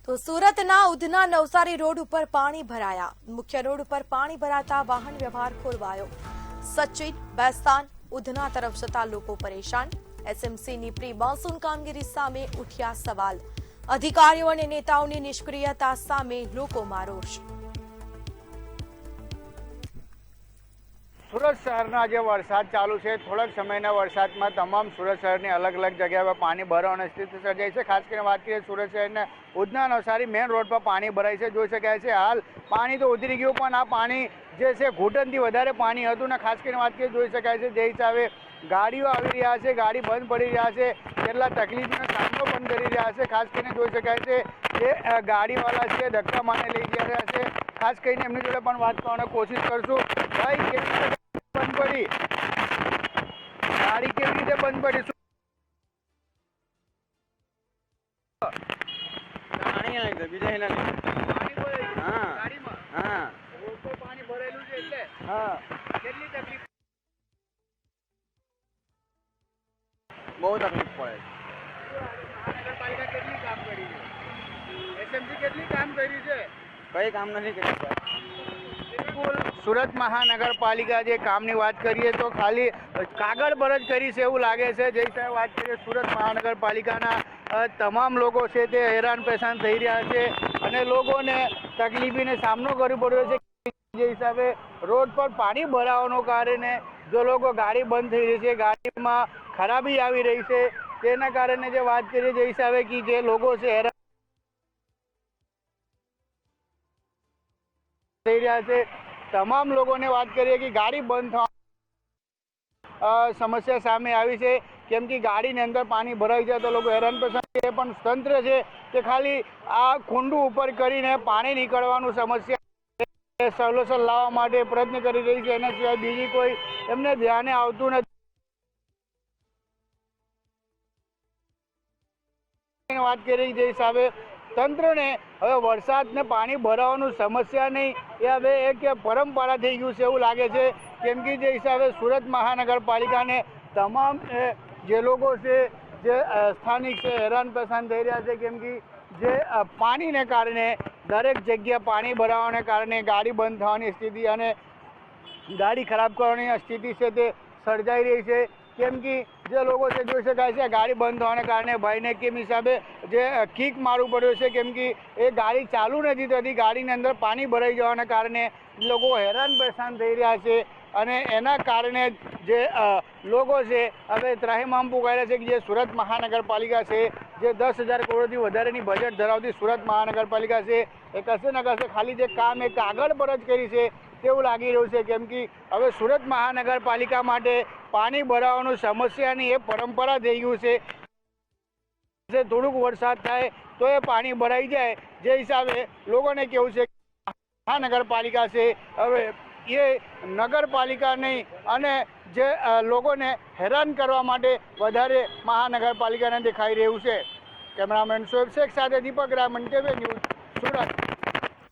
તો સુરતના ઉધના નવસારી રોડ ઉપર પાણી ભરાયા। મુખ્ય રોડ ઉપર પાણી ભરાતા વાહન વ્યવહાર ખોરવાયો। સચિન બેસ્તાન ઉધના તરફ જતા લોકો પરેશાન। એસએમસીની પ્રી મોન્સૂન કામગીરી સામે ઉઠ્યા સવાલ। અધિકારીઓ અને નેતાઓની નિષ્ક્રિયતા સામે લોકોમાં રોષ। સુરત શહેરના જે વરસાદ ચાલુ છે, થોડાક સમયના વરસાદમાં તમામ સુરત શહેરની અલગ અલગ જગ્યા પર પાણી ભરાવાની સ્થિતિ સર્જાઈ છે। ખાસ કરીને વાત કરીએ સુરત શહેરના ઉધના નવસારી મેઇન રોડ પર પાણી ભરાય છે, જોઈ શકાય છે। હાલ પાણી તો ઉતરી ગયું, પણ આ પાણી જે છે ઘૂંટણથી વધારે પાણી હતું ને ખાસ કરીને વાત કરીએ જોઈ શકાય છે જે હિસાબે ગાડીઓ આવી રહ્યા છે, ગાડી બંધ પડી રહ્યા છે, કેટલા તકલીફનો સામનો પણ કરી રહ્યા છે। ખાસ કરીને જોઈ શકાય છે જે ગાડીવાળા છે ધક્કા મારીને લઈ જઈ રહ્યા છે। ખાસ કરીને એમની જોડે પણ વાત કરવાની કોશિશ કરશું। ભાઈ, કેવી રીતે બંધ પડી ગાડી, કેવી રીતે બંધ પડી? પાણી આવી ગયું, બીજા એના પાણી ભરેલું હા ગાડીમાં? હા રોડ પર પાણી ભરેલું છે એટલે હા કેટલી તકલીફ? બહુ તકલીફ પડે મહાનગરપાલિકા કેટલી કામ કરી છે? એસએમસી કેટલી કામ કરી છે? કઈ કામ નથી કર્યું। બિલકુલ, સુરત મહાનગરપાલિકા જે કામની વાત કરીએ તો ખાલી કાગળ પર જ કરી છે એવું લાગે છે। જે હિસાબે વાત કરીએ સુરત મહાનગરપાલિકાના તમામ લોકો છે તે હેરાન પરેશાન થઈ રહ્યા છે અને લોકોને તકલીફીનો સામનો કરવો પડ્યો છે। જે હિસાબે રોડ પર પાણી ભરાવાના કારણે જો લોકો ગાડી બંધ થઈ રહી છે, ગાડીમાં ખરાબી આવી રહી છે, તેના કારણે જે વાત કરીએ જે હિસાબે કે જે લોકો છે હેરાન થઈ રહ્યા છે। તમામ લોકોને વાત કરીએ કે ગાડી બંધ થવા સમસ્યા સામે આવી છે, કેમ કે ગાડીની અંદર પાણી ભરાઈ જાય તો લોકો હેરાન પરેશાન છે। પણ તંત્ર છે તે ખાલી આ કુંડું ઉપર કરીને પાણી નીકળવાનું સમસ્યા સોલ્યુશન લાવવા માટે પ્રયત્ન કરી રહી છે, એના સિવાય બીજી કોઈ એમને ધ્યાને આવતું નથી। વાત કરી જે હિસાબે તંત્રને હવે વરસાદને પાણી ભરાવાનું સમસ્યા નહીં, એ હવે એક પરંપરા થઈ ગયું છે એવું લાગે છે। કેમ કે જે હિસાબે સુરત મહાનગરપાલિકાને તમામ જે લોકો છે જે સ્થાનિક છે હેરાન પરેશાન થઈ રહ્યા છે, કેમ કે જે પાણીને કારણે દરેક જગ્યા પાણી ભરાવાને કારણે ગાડી બંધ થવાની સ્થિતિ અને ગાડી ખરાબ કરવાની સ્થિતિ છે તે સર્જાઈ રહી છે। કેમ કે જે લોકો છે જોઈ શકાય છે ગાડી બંધ થવાને કારણે ભાઈને કેમ હિસાબે જે કિક મારવું પડ્યું છે, કેમ કે એ ગાડી ચાલુ નથી થતી, ગાડીની અંદર પાણી ભરાઈ જવાના કારણે લોકો હેરાન પરેશાન થઈ રહ્યા છે અને એના કારણે જે લોકો છે હવે ત્રાહિમામ પુકાર્યા છે કે જે સુરત મહાનગરપાલિકા છે જે 10,000 કરોડથી વધારેની બજેટ ધરાવતી સુરત મહાનગરપાલિકા છે એ કશે ને કશે ખાલી જે કામ એ કાગળ પર જ કરી છે તેવું લાગી રહ્યું છે। કેમ કે હવે સુરત મહાનગરપાલિકા માટે પાણી ભરાવાનું સમસ્યાની એ પરંપરા થઈ ગયું છે। થોડુંક વરસાદ થાય તો એ પાણી ભરાઈ જાય, જે હિસાબે લોકોને કેવું છે મહાનગરપાલિકા છે હવે એ નગરપાલિકા નહીં અને જે લોકોને હેરાન કરવા માટે વધારે મહાનગરપાલિકાને દેખાઈ રહ્યું છે। કેમેરામેન શોએબ શેખ સાથે દીપક રામન, ટીવી ન્યૂઝ, સુરત।